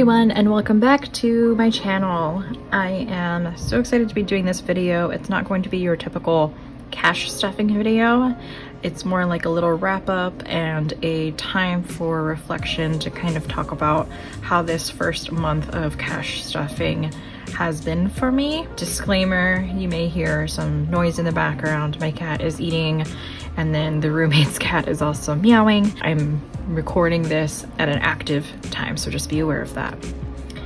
everyone, and welcome back to my channel. I am so excited to be doing this video. It's not going to be your typical cash stuffing video. It's more like a little wrap up and a time for reflection to kind of talk about how this first month of cash stuffing has been for me. Disclaimer, you may hear some noise in the background. My cat is eating, and then the roommate's cat is also meowing. I'm recording this at an active time, so just be aware of that.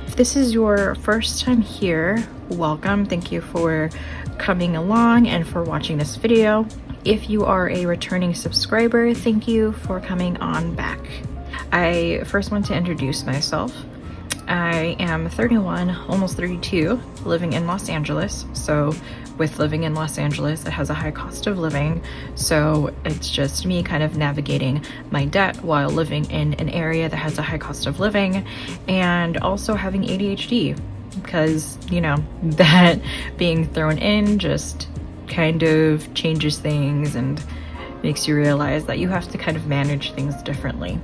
If this is your first time here, welcome. Thank you for coming along and for watching this video. If you are a returning subscriber, thank you for coming on back. I first want to introduce myself. I am 31, almost 32, living in Los Angeles. So with living in Los Angeles, it has a high cost of living. So it's just me kind of navigating my debt while living in an area that has a high cost of living, and also having ADHD, because, you know, that being thrown in just kind of changes things and makes you realize that you have to kind of manage things differently.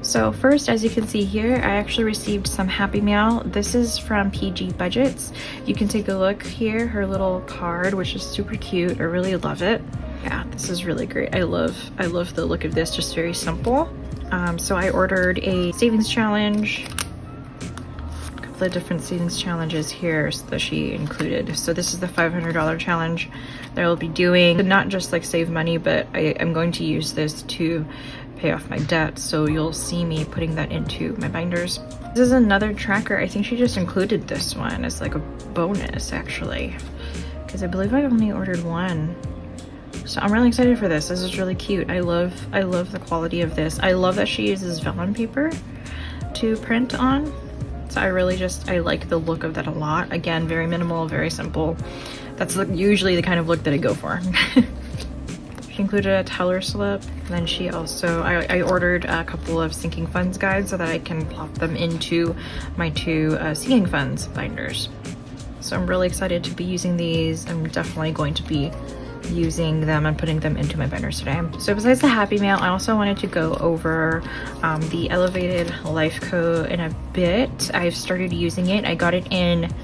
So first, as you can see here, I actually received some Happy Mail. This is from PG Budgets. You can take a look here, her little card, which is super cute. I really love it. Yeah, this is really great. I love the look of this, just very simple. So I ordered a savings challenge, a couple of different savings challenges here that she included. So this is the $500 challenge that I'll be doing. Not just like save money, but I'm going to use this to pay off my debt, so you'll see me putting that into my binders. This is another tracker. I think she just included this one as like a bonus, actually, because I believe I only ordered one. So I'm really excited for this. This is really cute. I love the quality of this. I love that she uses vellum paper to print on. So I like the look of that a lot. Again, very minimal, very simple. That's usually the kind of look that I go for. She included a teller slip. And then she also, I ordered a couple of sinking funds guides so that I can plop them into my two sinking funds binders. So I'm really excited to be using these. I'm definitely going to be using them and putting them into my binders today. So besides the Happy Mail, I also wanted to go over the Elevated Life Code in a bit. I've started using it. I got it in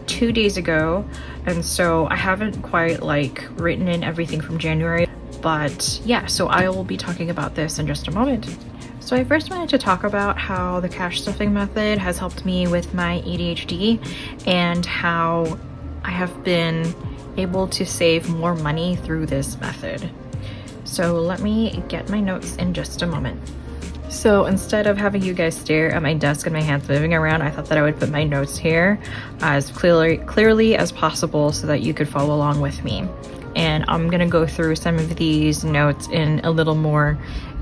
2 days ago, and so I haven't quite like written in everything from January. But yeah, so I will be talking about this in just a moment. So I first wanted to talk about how the cash stuffing method has helped me with my ADHD and how I have been able to save more money through this method. So let me get my notes in just a moment. So instead of having you guys stare at my desk and my hands moving around, I thought that I would put my notes here as clearly as possible so that you could follow along with me. And I'm gonna go through some of these notes in a little more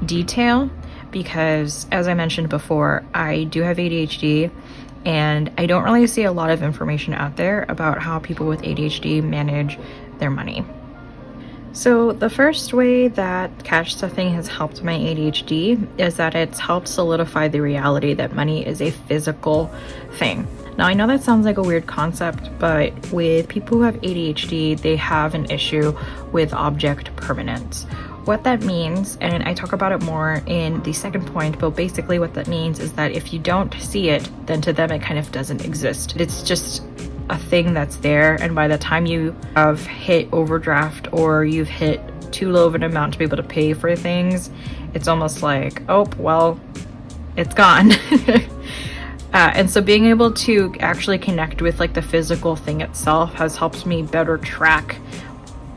detail because, as I mentioned before, I do have ADHD, and I don't really see a lot of information out there about how people with ADHD manage their money. So the first way that cash stuffing has helped my ADHD is that it's helped solidify the reality that money is a physical thing. Now, I know that sounds like a weird concept, but with people who have ADHD, they have an issue with object permanence. What that means, and I talk about it more in the second point, but basically what that means is that if you don't see it, then to them it kind of doesn't exist. It's just a thing that's there, and by the time you have hit overdraft or you've hit too low of an amount to be able to pay for things, it's almost like, oh, well, it's gone. And so being able to actually connect with like the physical thing itself has helped me better track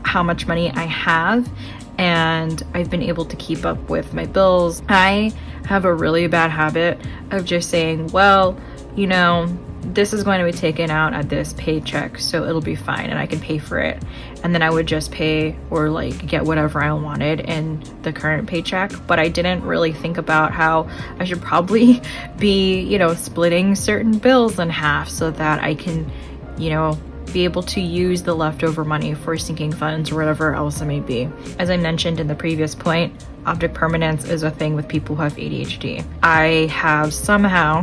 how much money I have, and I've been able to keep up with my bills. I have a really bad habit of just saying, well, you know, this is going to be taken out at this paycheck, so it'll be fine and I can pay for it. And then I would just pay or like get whatever I wanted in the current paycheck. But I didn't really think about how I should probably be, you know, splitting certain bills in half so that I can, you know, be able to use the leftover money for sinking funds or whatever else it may be. As I mentioned in the previous point, object permanence is a thing with people who have ADHD. I have somehow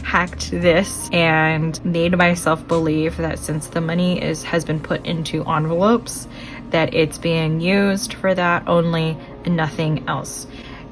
hacked this and made myself believe that since the money has been put into envelopes, that it's being used for that only and nothing else.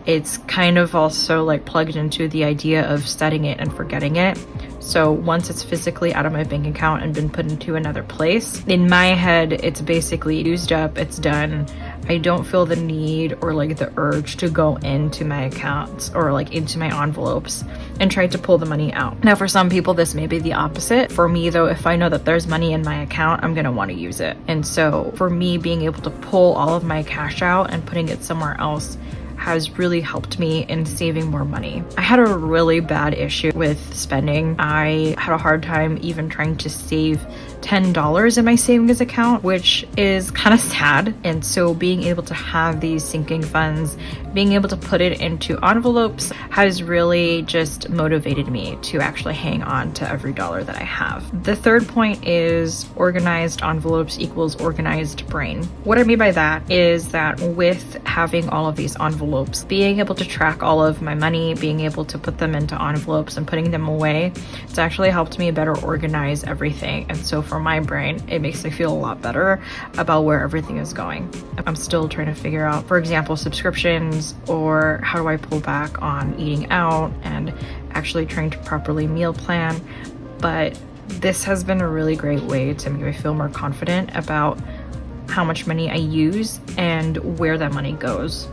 it's kind of also like plugged into the idea of setting it and forgetting it. So once it's physically out of my bank account and been put into another place, in my head, it's basically used up, it's done. I don't feel the need or like the urge to go into my accounts or like into my envelopes and try to pull the money out. Now, for some people, this may be the opposite. For me though, if I know that there's money in my account, I'm gonna want to use it. And so for me, being able to pull all of my cash out and putting it somewhere else has really helped me in saving more money. I had a really bad issue with spending. I had a hard time even trying to save $10 in my savings account, which is kind of sad. And so being able to have these sinking funds, being able to put it into envelopes has really just motivated me to actually hang on to every dollar that I have. The third point is organized envelopes equals organized brain. What I mean by that is that with having all of these envelopes, being able to track all of my money, being able to put them into envelopes and putting them away, it's actually helped me better organize everything. And so for my brain, it makes me feel a lot better about where everything is going. I'm still trying to figure out, for example, subscriptions, or how do I pull back on eating out and actually trying to properly meal plan. But this has been a really great way to make me feel more confident about how much money I use and where that money goes.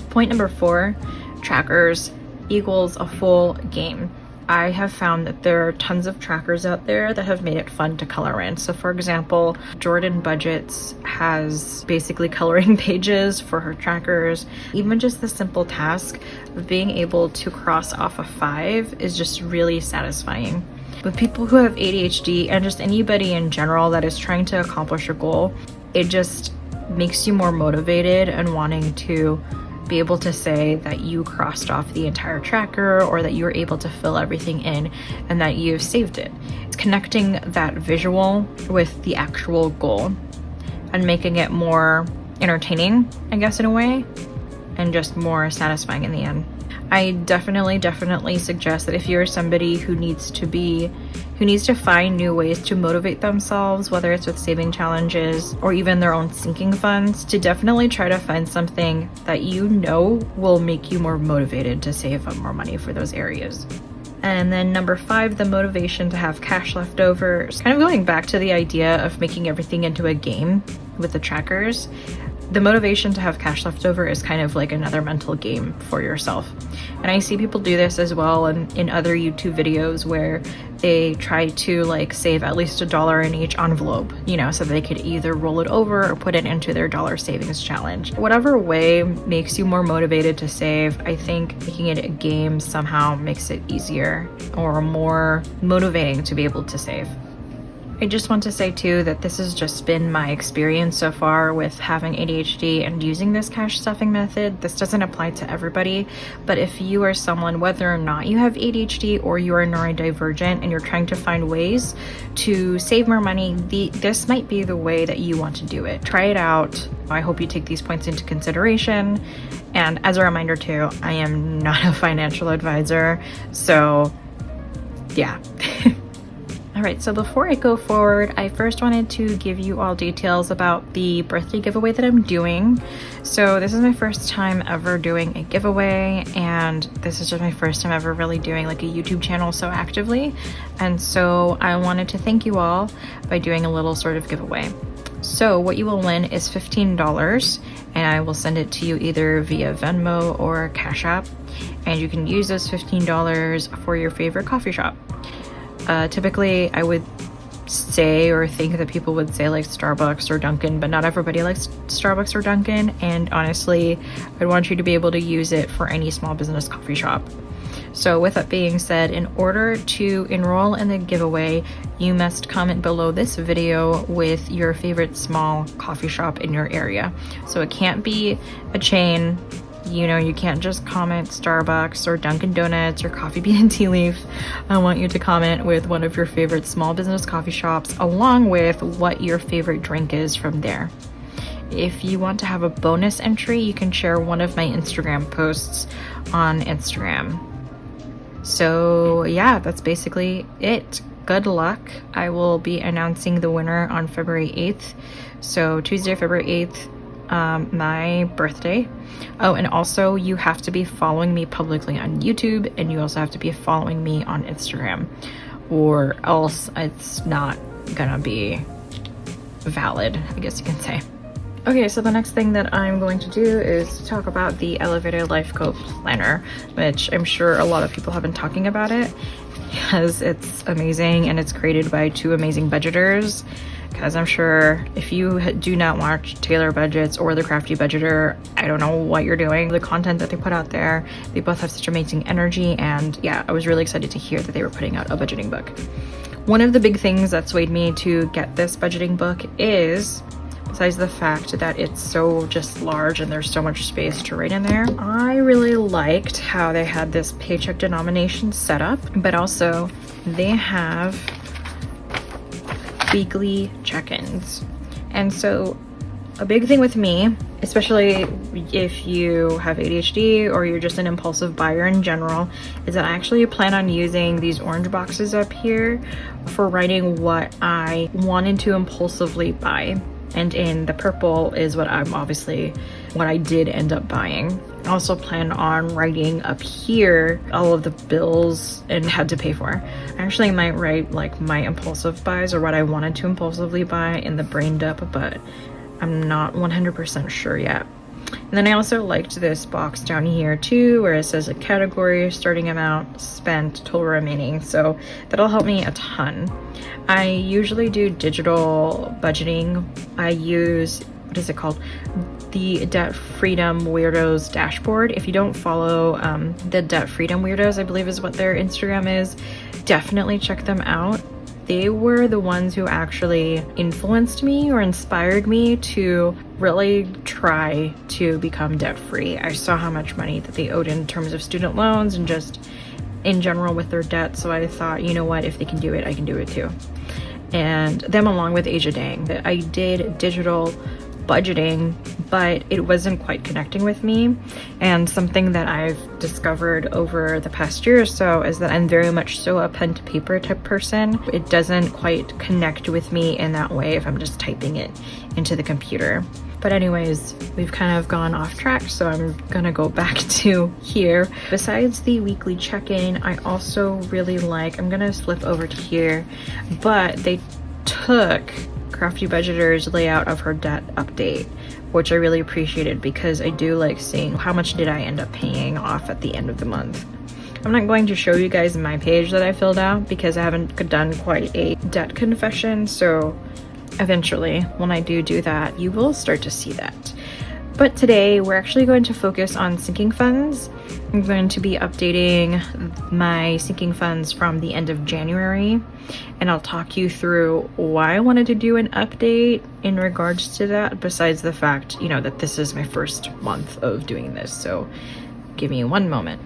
Point number 4, trackers equals a full game. I have found that there are tons of trackers out there that have made it fun to color in. So for example, Jordan Budgets has basically coloring pages for her trackers. Even just the simple task of being able to cross off a 5 is just really satisfying. With people who have ADHD and just anybody in general that is trying to accomplish a goal, it just makes you more motivated and wanting to be able to say that you crossed off the entire tracker or that you were able to fill everything in and that you've saved it. It's connecting that visual with the actual goal and making it more entertaining, I guess, in a way, and just more satisfying in the end. I definitely suggest that if you're somebody who needs to find new ways to motivate themselves, whether it's with saving challenges or even their own sinking funds, to definitely try to find something that you know will make you more motivated to save up more money for those areas. And then number 5, the motivation to have cash left over. Kind of going back to the idea of making everything into a game with the trackers. The motivation to have cash left over is kind of like another mental game for yourself. And I see people do this as well in other YouTube videos where they try to like save at least $1 in each envelope, you know, so they could either roll it over or put it into their dollar savings challenge. Whatever way makes you more motivated to save, I think making it a game somehow makes it easier or more motivating to be able to save. I just want to say too that this has just been my experience so far with having ADHD and using this cash stuffing method. This doesn't apply to everybody, but if you are someone, whether or not you have ADHD or you are neurodivergent and you're trying to find ways to save more money, this might be the way that you want to do it. Try it out. I hope you take these points into consideration. And as a reminder too, I am not a financial advisor, so yeah. All right, so before I go forward, I first wanted to give you all details about the birthday giveaway that I'm doing. So this is my first time ever doing a giveaway, and this is just my first time ever really doing like a YouTube channel so actively. And so I wanted to thank you all by doing a little sort of giveaway. So what you will win is $15, and I will send it to you either via Venmo or Cash App, and you can use those $15 for your favorite coffee shop. Typically, I would say or think that people would say like Starbucks or Dunkin', but not everybody likes Starbucks or Dunkin'. And honestly, I want you to be able to use it for any small business coffee shop. So with that being said, in order to enroll in the giveaway, you must comment below this video with your favorite small coffee shop in your area. So it can't be a chain. You know, you can't just comment Starbucks or Dunkin' Donuts or Coffee Bean and Tea Leaf. I want you to comment with one of your favorite small business coffee shops along with what your favorite drink is from there. If you want to have a bonus entry, you can share one of my Instagram posts on Instagram. So yeah, that's basically it. Good luck. I will be announcing the winner on February 8th. So Tuesday, February 8th, my birthday. Oh, and also you have to be following me publicly on YouTube, and you also have to be following me on Instagram, or else it's not gonna be valid, I guess you can say. Okay, so the next thing that I'm going to do is talk about the Elevator Life Coach Planner, which I'm sure a lot of people have been talking about it because it's amazing and it's created by two amazing budgeters. Because I'm sure if you do not watch Taylor Budgets or The Crafty Budgeter, I don't know what you're doing. The content that they put out there, they both have such amazing energy, and yeah, I was really excited to hear that they were putting out a budgeting book. One of the big things that swayed me to get this budgeting book is, besides the fact that it's so just large and there's so much space to write in there, I really liked how they had this paycheck denomination set up, but also they have weekly check-ins. And so a big thing with me, especially if you have ADHD or you're just an impulsive buyer in general, is that I actually plan on using these orange boxes up here for writing what I wanted to impulsively buy. And in the purple is what I did end up buying. I also plan on writing up here all of the bills and had to pay for. I actually might write like my impulsive buys or what I wanted to impulsively buy in the brain dump, but I'm not 100% sure yet. And then I also liked this box down here too, where it says a category, starting amount, spent, total remaining. So that'll help me a ton. I usually do digital budgeting. I use, what is it called? The Debt Freedom Weirdos dashboard. If you don't follow the Debt Freedom Weirdos, I believe is what their Instagram is, definitely check them out. They were the ones who actually influenced me or inspired me to really try to become debt free. I saw how much money that they owed in terms of student loans and just in general with their debt. So I thought, you know what, if they can do it, I can do it too. And them along with ADHD'er. I did digital budgeting, but it wasn't quite connecting with me. And something that I've discovered over the past year or so is that I'm very much so a pen to paper type person. It doesn't quite connect with me in that way if I'm just typing it into the computer. But anyways, we've kind of gone off track, so I'm gonna go back to here. Besides the weekly check-in, I also really like, I'm gonna flip over to here, but they took Crafty Budgeter's layout of her debt update, which I really appreciated because I do like seeing how much did I end up paying off at the end of the month. I'm not going to show you guys my page that I filled out because I haven't done quite a debt confession, so eventually when I do that, you will start to see that. But today we're actually going to focus on sinking funds. I'm going to be updating my sinking funds from the end of January, and I'll talk you through why I wanted to do an update in regards to that, besides the fact, you know, that this is my first month of doing this. So give me one moment.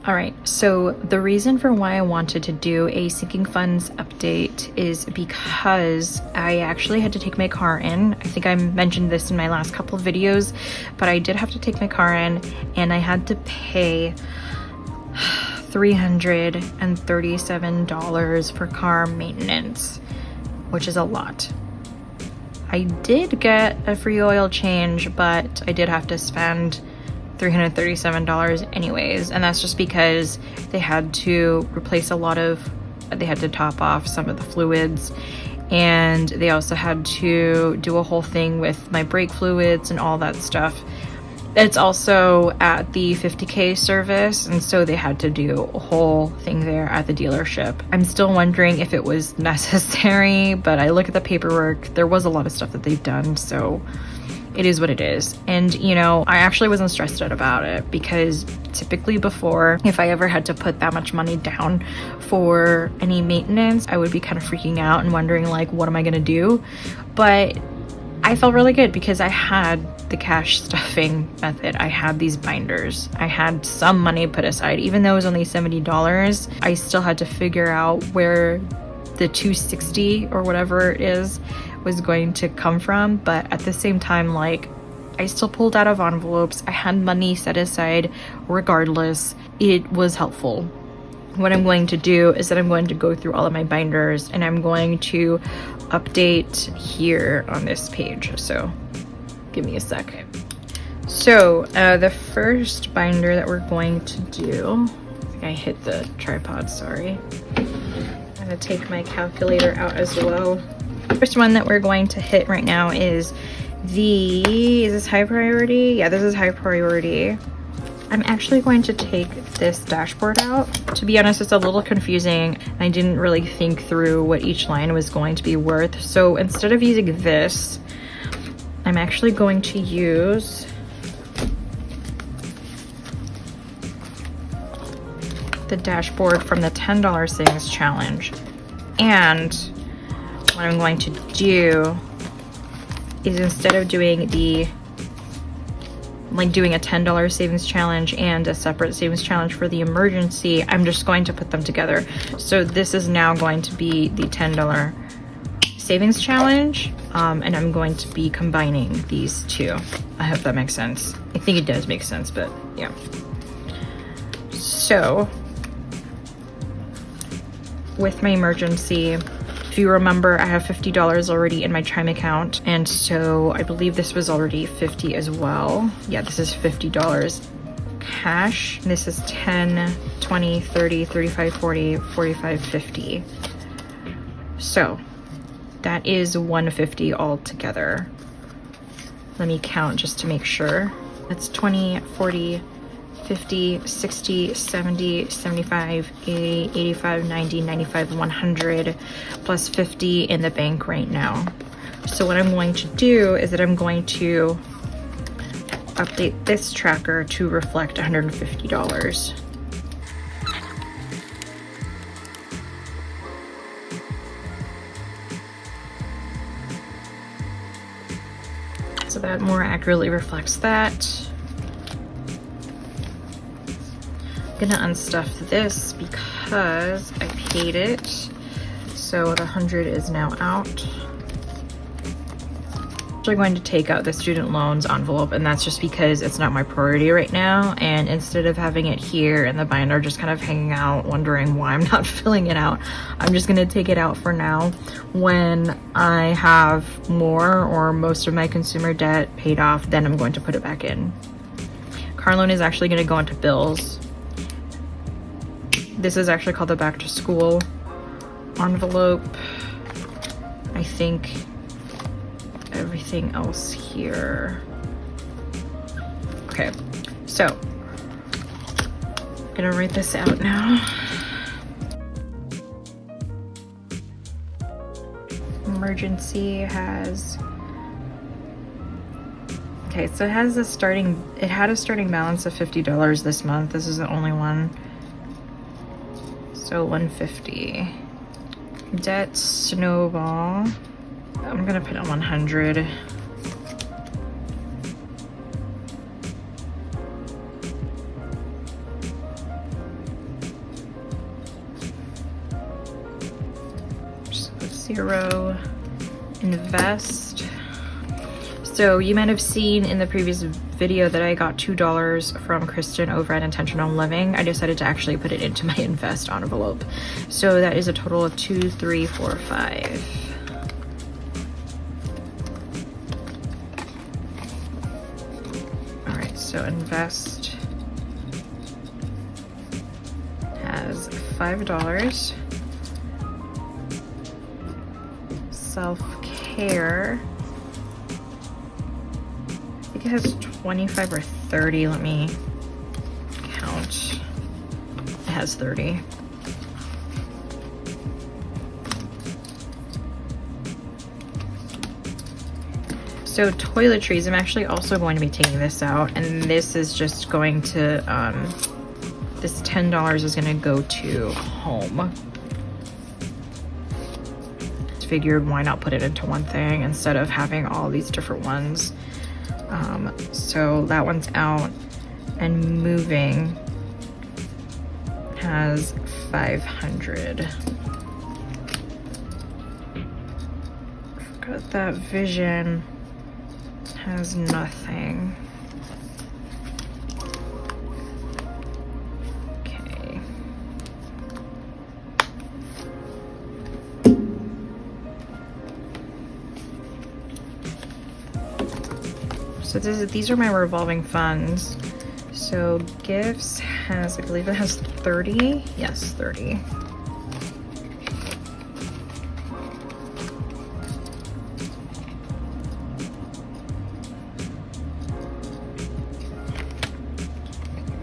All right, so the reason for why I wanted to do a sinking funds update is because I actually had to take my car in. I think I mentioned this in my last couple of videos, but I did have to take my car in and I had to pay $337 for car maintenance, which is a lot. I did get a free oil change, but I did have to spend $337 anyways, and that's just because they had to replace they had to top off some of the fluids, and they also had to do a whole thing with my brake fluids and all that stuff. It's also at the 50K service, and so they had to do a whole thing there at the dealership. I'm still wondering if it was necessary, but I look at the paperwork, there was a lot of stuff that they've done, so it is what it is. And you know, I actually wasn't stressed out about it because typically before, if I ever had to put that much money down for any maintenance, I would be kind of freaking out and wondering like, what am I gonna do? But I felt really good because I had the cash stuffing method. I had these binders. I had some money put aside. Even though it was only $70, I still had to figure out where the $260 or whatever it is was going to come from. But at the same time, like, I still pulled out of envelopes. I had money set aside regardless. It was helpful. What I'm going to do is that I'm going to go through all of my binders and I'm going to update here on this page. So Give me a sec. So the first binder that we're going to do, I hit the tripod, sorry. I'm gonna take my calculator out as well. The first one that we're going to hit right now is is this high priority? Yeah, this is high priority. I'm actually going to take this dashboard out. To be honest, it's a little confusing. I didn't really think through what each line was going to be worth. So instead of using this, I'm actually going to use the dashboard from the $10 savings challenge. And what I'm going to do is, instead of doing doing a $10 savings challenge and a separate savings challenge for the emergency, I'm just going to put them together. So this is now going to be the $10 savings challenge, and I'm going to be combining these two. I hope that makes sense. I think it does make sense, but yeah. So with my emergency, if you remember, I have $50 already in my Chime account, and so I believe this was already $50 as well. Yeah, this is $50 cash. This is 10, 20, 30, 35, 40, 45, 50. So that is $150 altogether. Let me count just to make sure. That's 20, 40, 50, 60, 70, 75, 80, 85, 90, 95, 100, plus 50 in the bank right now. So what I'm going to do is that I'm going to update this tracker to reflect $150. So that more accurately reflects that. I'm gonna unstuff this because I paid it. So the 100 is now out. I'm actually going to take out the student loans envelope, and that's just because it's not my priority right now. And instead of having it here in the binder, just kind of hanging out, wondering why I'm not filling it out, I'm just gonna take it out for now. When I have more or most of my consumer debt paid off, then I'm going to put it back in. Car loan is actually gonna go into bills. This is actually called the back to school envelope. I think everything else here. Okay, so I'm gonna write this out now. Emergency has, okay, so it has a starting, it had a starting balance of $50 this month. This is the only one. So 150. Debt snowball. I'm gonna put it 100. Just put 0. Invest. So you might have seen in the previous video that I got $2 from Kristen over at Intentional Living. I decided to actually put it into my invest envelope. So that is a total of 2, 3, 4, 5. All right, so invest has $5. Self-care, I think it has 25 or 30. Let me count. It has 30. So toiletries, I'm actually also going to be taking this out, and this is just going to, this $10 is going to go to home. Figured why not put it into one thing instead of having all these different ones. So that one's out, and moving has 500. Forgot that vision has nothing. Okay. So these are my revolving funds. So gifts has, I believe it has 30. Yes, 30.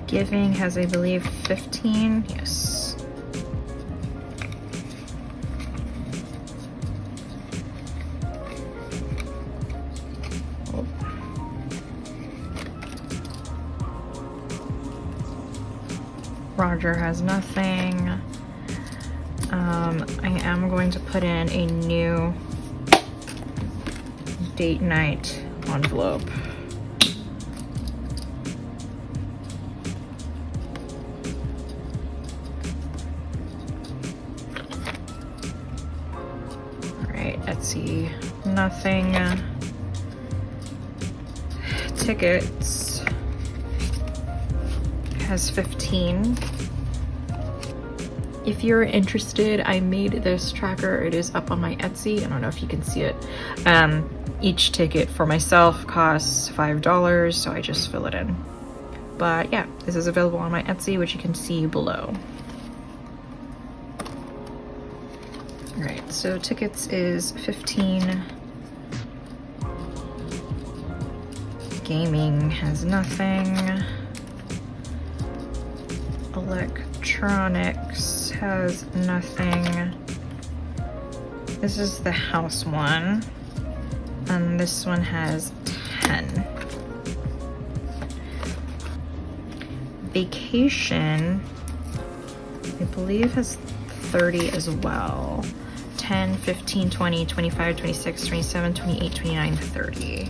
Giving has, I believe, 15. Yes. Oh. Roger has nothing. I am going to put in a new date night envelope. Etsy, nothing. Tickets has 15. If you're interested, I made this tracker. It is up on my Etsy. I don't know if you can see it. Each ticket for myself costs $5, so I just fill it in. But yeah, this is available on my Etsy, which you can see below. All right, so tickets is 15. Gaming has nothing. Electronics has nothing. This is the house one, and this one has 10. Vacation, I believe, has 30 as well. 10, 15, 20, 25, 26, 27, 28, 29, 30.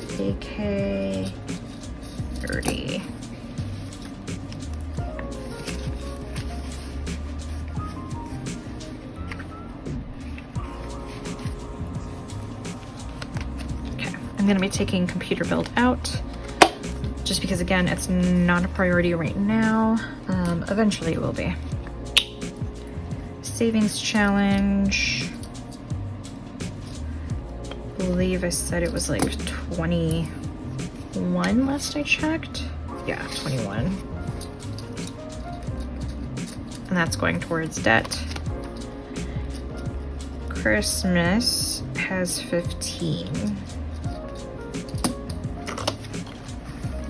VK, 30. Okay, I'm gonna be taking computer build out, just because again, it's not a priority right now. Eventually it will be. Savings challenge. I believe I said it was like 21 last I checked. Yeah, 21. And that's going towards debt. Christmas has 15.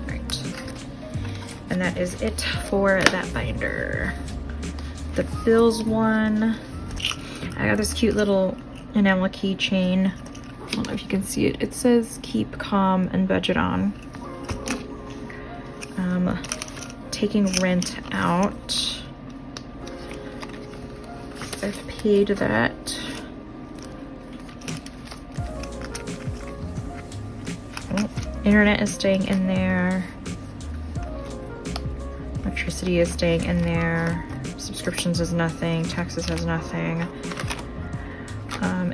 Right. And that is it for that binder. The bills one, I got this cute little enamel keychain. I don't know if you can see it. It says keep calm and budget on. Taking rent out. I've paid that. Oh, internet is staying in there. Electricity is staying in there. Subscriptions is nothing. Taxes has nothing.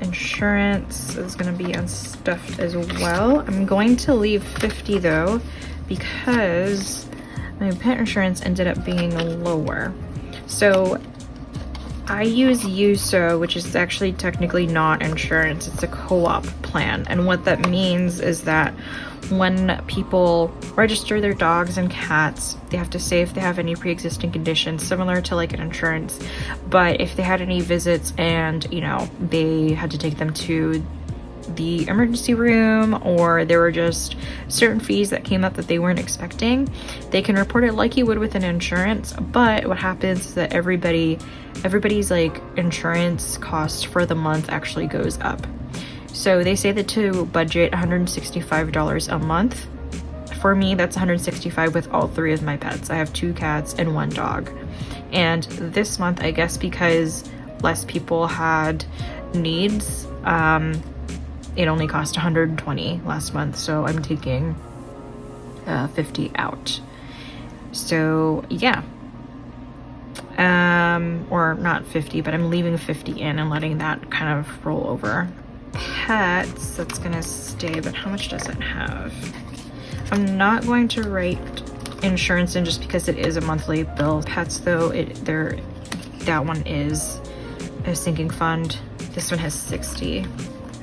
Insurance is going to be unstuffed as well. I'm going to leave 50 though, because my pet insurance ended up being lower. So I use USO, which is actually technically not insurance. It's a co-op plan. And what that means is that when people register their dogs and cats, they have to say if they have any pre-existing conditions, similar to like an insurance. But if they had any visits and, you know, they had to take them to the emergency room, or there were just certain fees that came up that they weren't expecting, they can report it like you would with an insurance. But what happens is that everybody's like insurance cost for the month actually goes up. So they say that to budget $165 a month. For me, that's $165 with all 3 of my pets. I have 2 cats and 1 dog. And this month, I guess because less people had needs, it only cost $120 last month. So I'm taking 50 out. So yeah. Or not 50, but I'm leaving 50 in and letting that kind of roll over. Pets, that's gonna stay, but how much does it have? I'm not going to write insurance in just because it is a monthly bill. Pets though, that one is a sinking fund. This one has 60.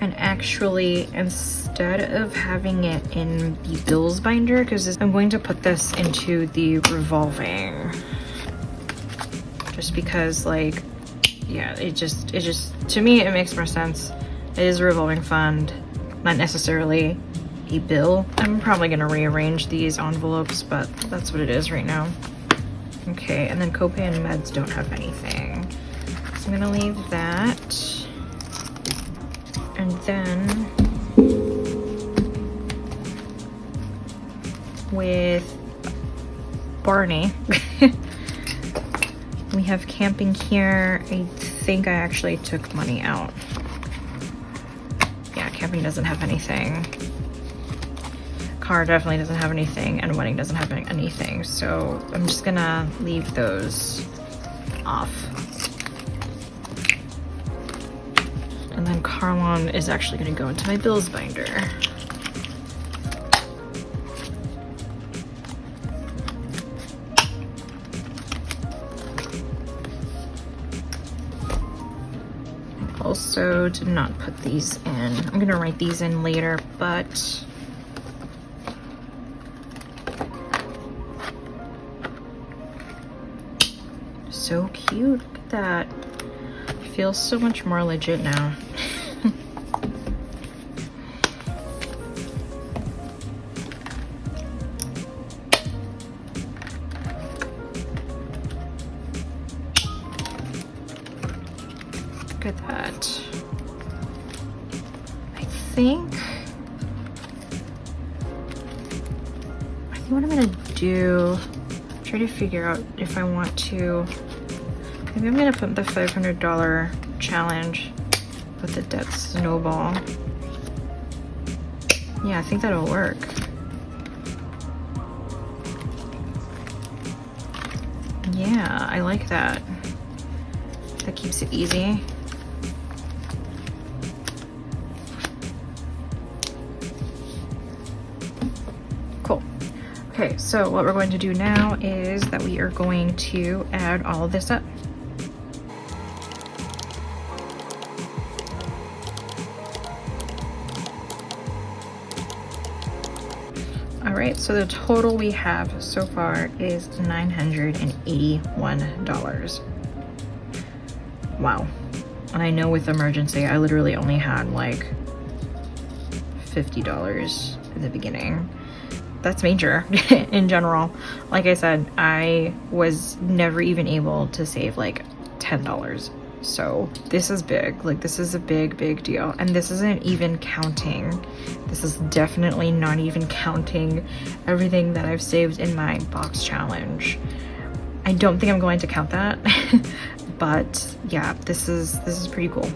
And actually, instead of having it in the bills binder, because I'm going to put this into the revolving, just because, like, yeah, it just to me it makes more sense. It is a revolving fund, not necessarily a bill. I'm probably gonna rearrange these envelopes, but that's what it is right now. Okay, and then copay and meds don't have anything, so I'm gonna leave that. And then with Barney, we have camping here. I think I actually took money out. Yeah, camping doesn't have anything. Car definitely doesn't have anything, and wedding doesn't have anything. So I'm just gonna leave those off. And then Carlon is actually gonna go into my bills binder. Also did not put these in. I'm gonna write these in later, but so cute. Look at that. It feels so much more legit now. Look at that. I think what I'm gonna do, try to figure out if I want to, maybe I'm gonna put the $500 challenge with the debt snowball. Yeah, I think that'll work. Yeah, I like that. That keeps it easy. Cool. Okay, so what we're going to do now is that we are going to add all of this up. All right, so the total we have so far is $981. Wow. And I know with emergency, I literally only had like $50 in the beginning. That's major in general. Like I said, I was never even able to save like $10. So this is big. Like, this is a big, big deal. And this isn't even counting. This is definitely not even counting everything that I've saved in my box challenge. I don't think I'm going to count that. But yeah, this is pretty cool.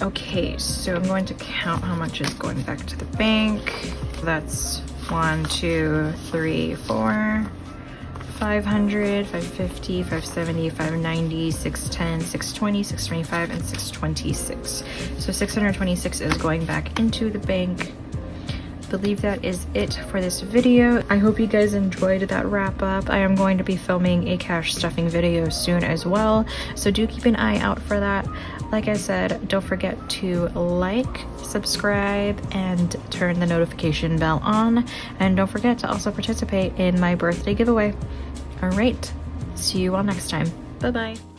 Okay, so I'm going to count how much is going back to the bank. That's 1, 2, 3, 4, 500, 550, 570, 590, 610, 620, 625, and 626. So 626 is going back into the bank. I believe that is it for this video. I hope you guys enjoyed that wrap up. I am going to be filming a cash stuffing video soon as well, so do keep an eye out for that. Like I said, don't forget to like, subscribe, and turn the notification bell on, and don't forget to also participate in my birthday giveaway. All right, see you all next time. Bye bye.